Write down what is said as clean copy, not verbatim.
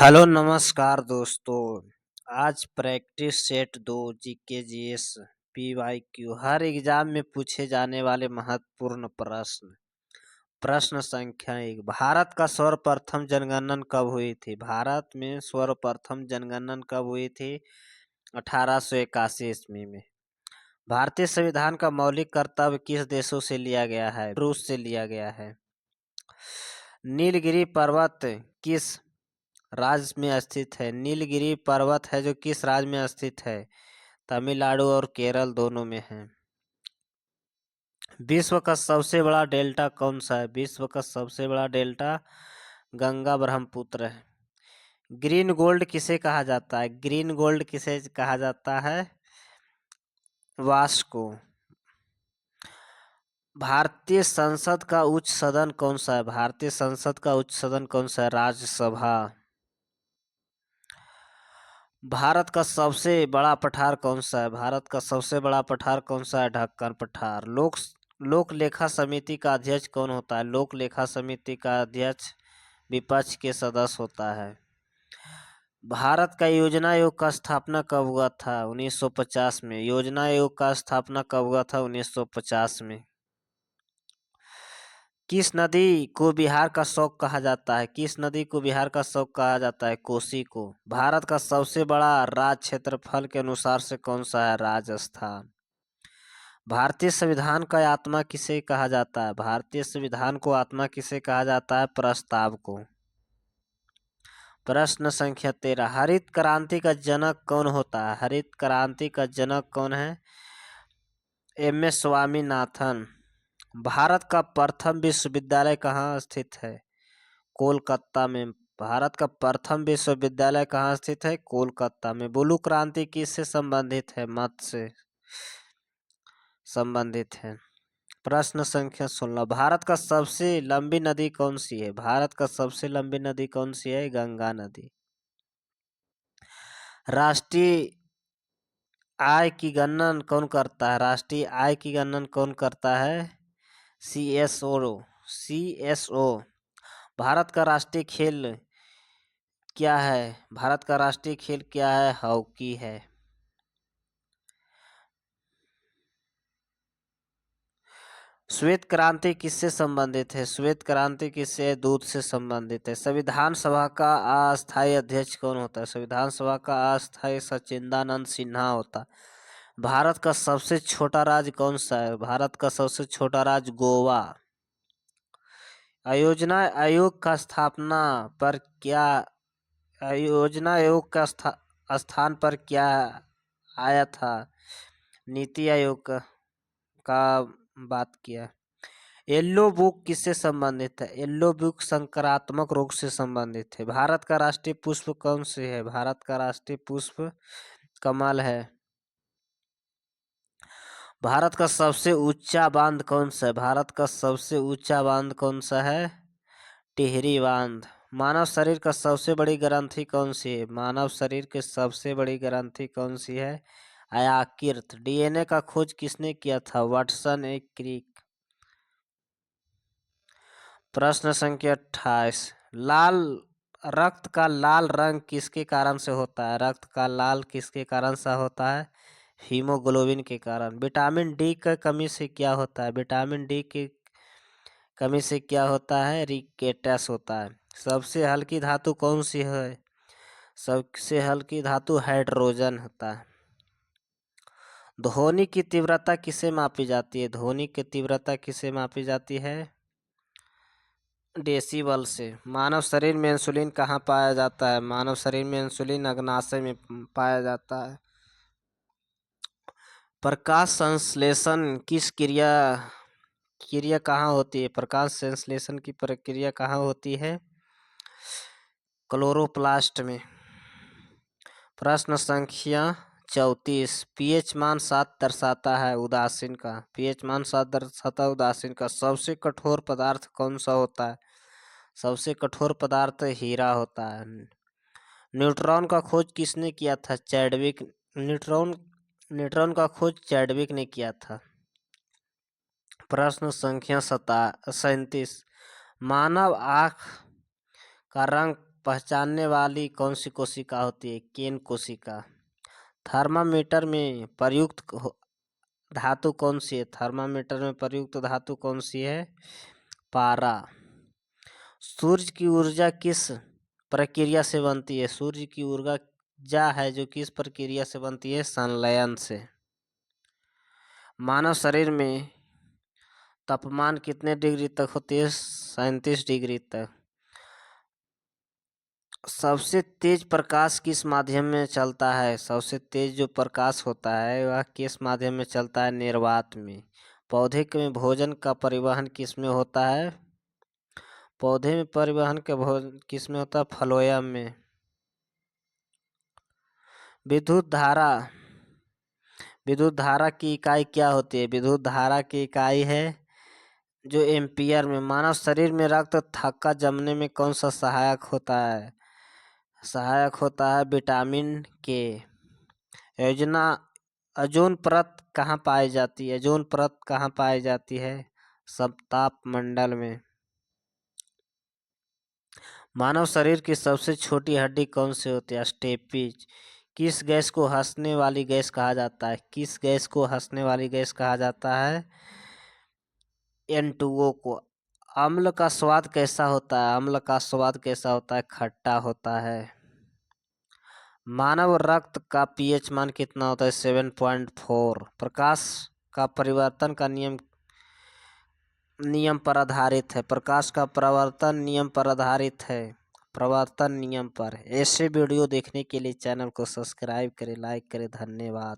Hello नमस्कार दोस्तों। आज practice set 2 GK GS PYQ हर एग्जाम में पूछे जाने वाले महत्वपूर्ण प्रश्न। प्रश्न संख्या 1, भारत का सर्वप्रथम जनगणना कब हुई थी? भारत में सर्वप्रथम जनगणना कब हुई थी? 1881 ईस्वी में। भारतीय संविधान का मौलिक कर्तव्य किस देशों से लिया गया है? रूस से लिया गया है। नीलगिरी पर्वत किस राज्य में स्थित है? नीलगिरी पर्वत है जो किस राज्य में स्थित है? तमिलनाडु और केरल दोनों में है। विश्व का सबसे बड़ा डेल्टा कौन सा है? विश्व का सबसे बड़ा डेल्टा गंगा ब्रह्मपुत्र है। ग्रीन गोल्ड किसे कहा जाता है? ग्रीन गोल्ड किसे कहा जाता है? वास्को। भारतीय संसद का उच्च सदन कौन सा है? भारतीय संसद का उच्च सदन कौन सा है? राज्यसभा। भारत का सबसे बड़ा पठार कौन सा है? भारत का सबसे बड़ा पठार कौन सा है? ढक्कन पठार। लोक लेखा समिति का अध्यक्ष कौन होता है? लोक लेखा समिति का अध्यक्ष विपक्ष के सदस्य होता है। भारत का योजना आयोग का स्थापना कब हुआ था? 1950 में। योजना आयोग का स्थापना कब हुआ था? 1950 में। किस नदी को बिहार का शौक कहा जाता है? किस नदी को बिहार का शौक कहा जाता है? कोसी को। भारत का सबसे बड़ा राज्य क्षेत्रफल के अनुसार से कौन सा है? राजस्थान। भारतीय संविधान का आत्मा किसे कहा जाता है? भारतीय संविधान को आत्मा किसे कहा जाता है? प्रस्ताव को। प्रश्न संख्या 13, हरित क्रांति का जनक कौन होता है? हरित क्रांति का जनक कौन है? एम.एस. स्वामीनाथन। भारत का प्रथम विश्वविद्यालय कहाँ स्थित है? कोलकाता में। भारत का प्रथम विश्वविद्यालय कहाँ स्थित है? कोलकाता में। ब्लू क्रांति किससे संबंधित है? मत से संबंधित है। प्रश्न संख्या 16, भारत का सबसे लंबी नदी कौन सी है? भारत का सबसे लंबी नदी कौन सी है? गंगा नदी। राष्ट्रीय आय की गणना कौन करता है? राष्ट्रीय आय की गणना कौन करता है? सीएसओ। भारत का राष्ट्रीय खेल क्या है? भारत का राष्ट्रीय खेल क्या है? हॉकी है। श्वेत क्रांति किससे संबंधित है? श्वेत क्रांति किससे? दूध से संबंधित है। संविधान सभा का अस्थायी अध्यक्ष कौन होता है? संविधान सभा का अस्थायी सच्चिदानंद सिन्हा होता है। भारत का सबसे छोटा राज्य कौन सा है? भारत का सबसे छोटा राज्य गोवा। योजना आयोग का स्थापना पर क्या योजना आयोग का स्थान पर क्या आया था? नीति आयोग का बात किया। येलो बुक किससे संबंधित है? येलो बुक संक्रात्मक रोग से संबंधित है। भारत का राष्ट्रीय पुष्प कौन से है? भारत का राष्ट्रीय पुष्प कमल है। भारत का सबसे ऊंचा बांध कौन सा है? भारत का सबसे ऊंचा बांध कौन सा है? टिहरी बांध। मानव शरीर का सबसे बड़ी ग्रंथि कौन सी है? मानव शरीर की सबसे बड़ी ग्रंथि कौन सी है? यकृत। डीएनए का खोज किसने किया था? वाटसन ए क्रिक। प्रश्न संख्या 28, रक्त का लाल रंग किसके कारण से होता है? रक्त का लाल किसके कारण से होता है? हीमोग्लोबिन के कारण। विटामिन डी की कमी से क्या होता है? विटामिन डी की कमी से क्या होता है? रिकेटस होता है। सबसे हल्की धातु कौन सी है? सबसे हल्की धातु हाइड्रोजन होता है। ध्वनि की तीव्रता किसे मापी जाती है? ध्वनि की तीव्रता किसे मापी जाती है? डेसिबल से। मानव शरीर में इंसुलिन कहाँ पाया जाता है? मानव शरीर में इंसुलिन अग्नाशय में पाया जाता है। प्रकाश संश्लेषण किस क्रिया कहाँ होती है? प्रकाश संश्लेषण की प्रक्रिया कहाँ होती है? क्लोरोप्लास्ट में। प्रश्न संख्या 34, पीएच मान 7 दर्शाता है उदासीन का। पीएच मान 7 दर्शाता है उदासीन का। सबसे कठोर पदार्थ कौन सा होता है? सबसे कठोर पदार्थ हीरा होता है। न्यूट्रॉन का खोज किसने किया था? चैडविक। न्यूट्रॉन का खोज चैडविक ने किया था। प्रश्न संख्या 37, मानव आँख का रंग पहचानने वाली कौन सी कोशिका होती है? केन कोशिका। थर्मामीटर में प्रयुक्त धातु कौन सी है? थर्मामीटर में प्रयुक्त धातु कौन सी है? पारा। सूर्य की ऊर्जा किस प्रक्रिया से बनती है? सूर्य की ऊर्जा है जो किस प्रक्रिया से बनती है? संलयन से। मानव शरीर में तापमान कितने डिग्री तक होती है? 37 डिग्री तक। सबसे तेज प्रकाश किस माध्यम में चलता है? सबसे तेज जो प्रकाश होता है वह किस माध्यम में चलता है? निर्वात में। पौधे के भोजन का परिवहन किस में होता है? पौधे में परिवहन के भोजन किस में होता है? फ्लोएम में। विद्युत धारा की इकाई क्या होती है? विद्युत धारा की इकाई है जो एम्पियर में। मानव शरीर में रक्त थक्का जमने में कौन सा सहायक होता है? सहायक होता है विटामिन के। ओजोन परत कहाँ पाई जाती है? ओजोन परत कहाँ पाई जाती है? समताप मंडल में। मानव शरीर की सबसे छोटी हड्डी कौन सी होती है? स्टेपिज। किस गैस को हंसने वाली गैस कहा जाता है? किस गैस को हंसने वाली गैस कहा जाता है? N2O को। अम्ल का स्वाद कैसा होता है? अम्ल का स्वाद कैसा होता है? खट्टा होता है। मानव रक्त का pH मान कितना होता है? 7.4। प्रकाश का परिवर्तन का नियम पर आधारित है। प्रकाश का परिवर्तन नियम पर आधारित है। प्रवर्तन नियम पर। ऐसे वीडियो देखने के लिए चैनल को सब्सक्राइब करें, लाइक करें। धन्यवाद।